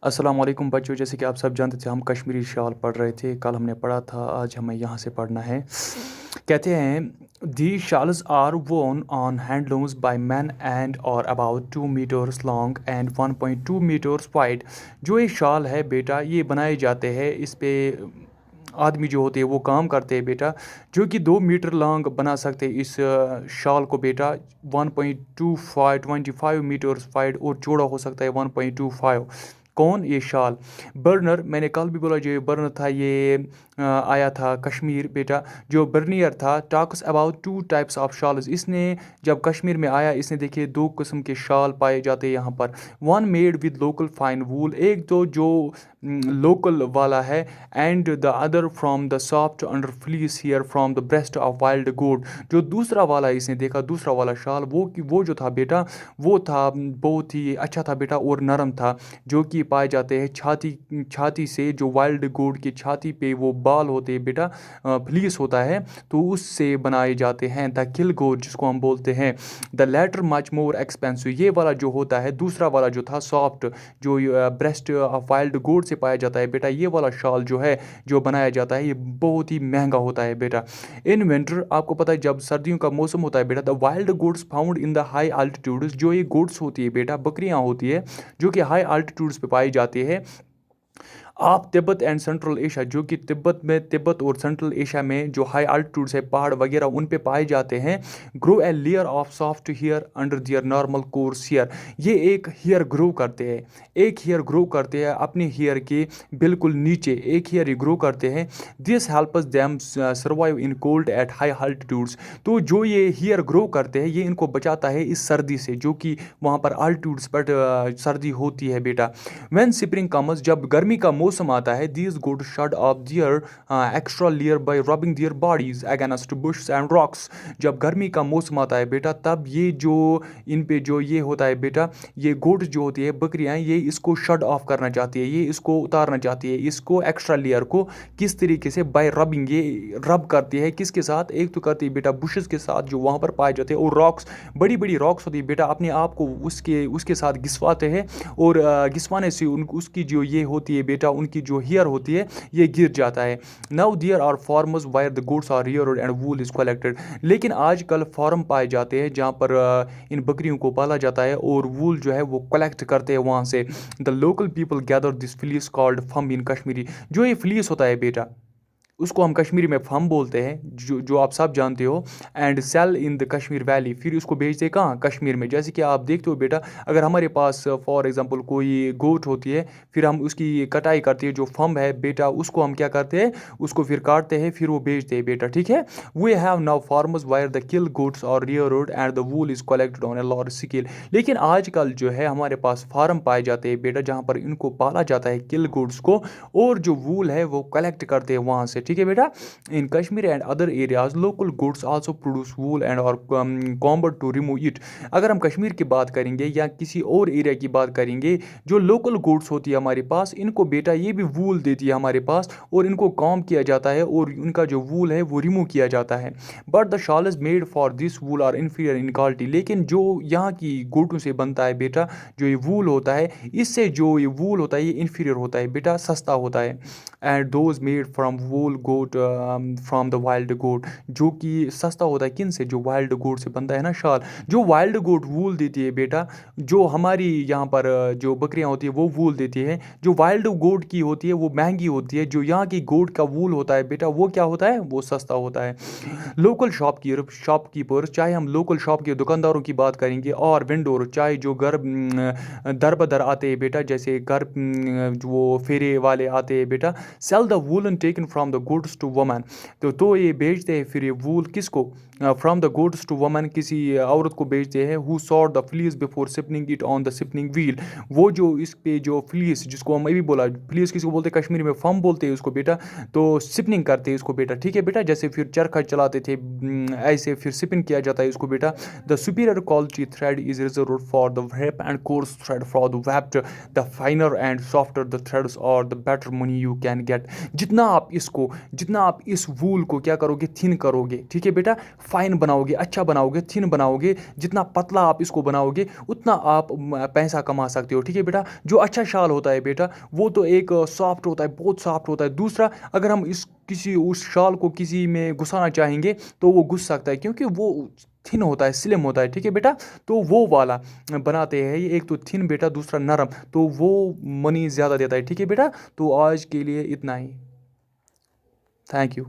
अस्सलाम वालेकुम बच्चों, जैसे कि आप सब जानते थे हम कश्मीरी शाल पढ़ रहे थे। कल हमने पढ़ा था, आज हमें यहाँ से पढ़ना है। कहते हैं दी shawls are worn on handlooms by men and are about 2 meters long and 1.2 meters wide। जो ये शाल है बेटा, ये बनाए जाते हैं, इस पे आदमी जो होते हैं वो काम करते हैं बेटा, जो कि 2 मीटर लॉन्ग बना सकते हैं इस शाल को बेटा। 1.25 वाइड और चौड़ा हो सकता है 1.25। कौन? ये शाल। बर्नर, मैंने कल भी बोला, जो ये बर्नर था ये आया था कश्मीर बेटा। जो बर्नियर था talks about two types of shawls. इसने जब कश्मीर में आया, इसने देखिए 2 किस्म के शाल पाए जाते हैं यहाँ पर। One made with local fine wool, एक तो जो लोकल वाला है, and the other from the soft under fleece here from the breast of wild goat. जो दूसरा वाला इसने देखा, दूसरा वाला शाल, वो जो था बेटा, वो था बहुत ही अच्छा था बेटा और नरम था, जो कि पाए जाते हैं छाती छाती से। जो वाइल्ड गोट की छाती पे वो बाल होते हैं बेटा, फ्लीस होता है, तो उससे बनाए जाते हैं। द किल गोट जिसको हम बोलते हैं। The latter much more expensive, ये वाला जो होता है, दूसरा वाला जो था सॉफ्ट, जो ब्रेस्ट ऑफ वाइल्ड गोट से पाया जाता है बेटा, ये वाला शाल जो है, जो बनाया जाता है, ये बहुत ही महंगा होता है बेटा। इन विंटर, आपको पता है जब सर्दियों का मौसम होता है बेटा, the wild goats found in the high altitudes, जो ये गोट्स होती है बेटा, बकरियां होती है, जो कि हाई आल्टीट्यूड्स पे पाई जाती है। आप तिब्बत एंड सेंट्रल एशिया, जो कि तिब्बत और सेंट्रल एशिया में जो हाई आल्टीट्यूड्स है, पहाड़ वगैरह, उन पे पाए जाते हैं। Grow a layer of soft hair under their normal coarse hair, ये एक हेयर ग्रो करते हैं, एक हेयर ग्रो करते हैं अपने हेयर के बिल्कुल नीचे, एक हेयर ग्रो करते हैं। This helps them survive in cold at high altitudes, तो जो ये हेयर ग्रो करते हैं, ये इनको बचाता है इस सर्दी से, जो कि वहाँ पर आल्टीट्यूड्स पर सर्दी होती है बेटा। व्हेन स्प्रिंग कम्स, जब गर्मी का मौसम आता है, these good shed off their extra layer by rubbing their bodies against bushes and rocks. जब गर्मी का मौसम आता है बेटा, तब ये जो इन पे जो ये होता है बेटा, ये गोट्स जो होती है, बकरियां, ये इसको शड ऑफ करना चाहती है, ये इसको उतारना चाहती है, इसको एक्स्ट्रा लेयर को किस तरीके से? बाय रबिंग, ये रब करती है किसके साथ? एक तो करती है बेटा बुशेस के साथ जो वहाँ पर पाए जाते हैं, और रॉक्स, बड़ी बड़ी रॉक्स होती है बेटा, अपने आप को उसके साथ घिसवाते हैं, और घिसवाने से उसकी जो ये होती है बेटा, उनकी जो हेयर होती है, ये गिर जाता है। Now there are farmers wire the goats are reared and wool is collected, लेकिन आजकल फार्म पाए जाते हैं जहाँ पर इन बकरियों को पाला जाता है और वूल जो है वो कलेक्ट करते हैं वहाँ से। The local people gather this fleece called फम इन कश्मीरी, जो ये फ्लीस होता है बेटा, उसको हम कश्मीरी में फम बोलते हैं, जो आप सब जानते हो। And sell in the Kashmir valley, फिर उसको बेचते कहाँ? कश्मीर में। जैसे कि आप देखते हो बेटा, अगर हमारे पास फॉर एग्जांपल कोई गोट होती है, फिर हम उसकी कटाई करते हैं, जो फम है बेटा, उसको हम क्या करते हैं? उसको फिर काटते हैं, फिर वो बेचते हैं बेटा, ठीक है। We have now farmers wire the kill goats और reared and the wool is collected on a large scale, लेकिन आजकल जो है हमारे पास फार्म पाए जाते हैं बेटा, जहाँ पर इनको पाला जाता है किल गोट्स को, और जो वूल है वो कलेक्ट करते हैं वहाँ से, ठीक है बेटा। In Kashmir and other areas local goods also produce wool and और कॉम्बट टू रिमूव इट। अगर हम कश्मीर की बात करेंगे या किसी और एरिया की बात करेंगे, जो लोकल गुड्स होती है हमारे पास, इनको बेटा ये भी वूल देती है हमारे पास, और इनको कॉम्ब किया जाता है, और उनका जो वूल है वो रिमूव किया जाता है। But the shawls made for this wool are inferior in quality, लेकिन जो यहाँ की गोटों से बनता है बेटा, जो ये वूल होता है, इससे जो ये वूल होता है ये इन्फीरियर होता है बेटा, सस्ता होता है। And those made from wool goat from the wild goat, जो कि सस्ता होता है किन से? जो वाइल्ड गोट से बनता है ना शाल। जो वाइल्ड गोट वूल देती है बेटा, जो हमारी यहाँ पर जो बकरियाँ होती है वो वूल देती है, जो वाइल्ड गोट की होती है वो महंगी होती है, जो यहाँ की गोट का वूल होता है बेटा, वो क्या होता है? वो सस्ता होता है। लोकल शॉपकीपर, चाहे हम लोकल शॉप के दुकानदारों की बात करेंगे, और वेंडोर, चाहे जो घर दर बदर आते हैं बेटा, जैसे घर जो वो फेरे वाले आते हैं बेटा, sell the woollen taken from the goods to woman, तो ये बेचते हैं फिर ये वूल किसको? From the goods to woman, किसी औरत को बेचते हैं। Who sort the fleece before spinning it on the spinning wheel, वो जो इस पे जो फ्लीस, जिसको हम अभी बोला फ्लीस किसको बोलते हैं? कश्मीरी में फम बोलते हैं उसको बेटा, तो सिपनिंग करते हैं इसको बेटा, ठीक है बेटा। जैसे फिर चरखा चलाते थे, ऐसे फिर सिपिन किया जाता है इसको बेटा। The superior quality thread is reserve for the warp and coarse thread for the weft, the finer and softer the threads और the better money you can get. जितना आप इसको جتنا آپ اس وول کو کیا کرو گے تھن کرو گے, ٹھیک ہے بیٹا, فائن بناؤ گے, اچھا بناؤ گے, تھن بناؤ گے, جتنا پتلا آپ اس کو بناؤ گے اتنا آپ پیسہ کما سکتے ہو, ٹھیک ہے بیٹا. جو اچھا شال ہوتا ہے بیٹا وہ تو ایک سافٹ ہوتا ہے, بہت سافٹ ہوتا ہے. دوسرا اگر ہم اس شال کو کسی میں گھسانا چاہیں گے تو وہ گھس سکتا ہے کیونکہ وہ تھن ہوتا ہے, سلم ہوتا ہے, ٹھیک ہے بیٹا. تو وہ والا بناتے ہیں, ایک تو تھن بیٹا, دوسرا نرم, تو وہ منی زیادہ دیتا ہے, ٹھیک ہے بیٹا. تو آج کے لیے اتنا ہی. Thank you.